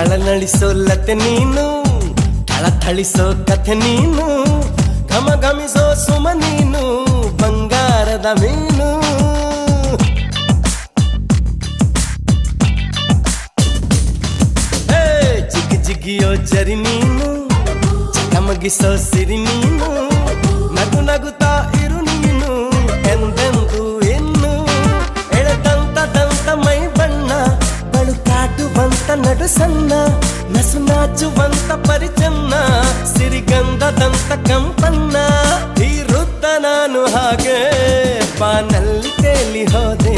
ಥಳನಳಿಸೋ ಲತೆ ನೀನು, ಥಳಿಸೋ ಕಥೆ ನೀನು, ಘಮ ಘಮಿಸೋ ಸುಮ ನೀನು, ಬಂಗಾರದ ಮೀನು. ಜಿಗಿ ಜಿಗಿಯೋ ಜರಿ ನೀನು, ಚಕಮಗಿಸೋ ಸಿರಿ ನೀನು, ನಗು ನಗುತ್ತಾ ಇರು ನೀನು ಎಂದೆಂದು ಇನ್ನು. ಎಳೆದಂತ ಮೈ ಬಣ್ಣ, ಬಳುಕಾಟುವಂತ ನಡು ಸಣ್ಣ, ನಸು ನಾಚುವಂತ ಪರಿಚನ್ನ, ಸಿರಿಗಂಧದಂತ ಕಂಪನ್ನ. ಈ ವೃತ್ತ ನಾನು ಹಾಗೆ ಬಾನಲ್ಲಿ ತೇಲಿ ಹೋದೆ.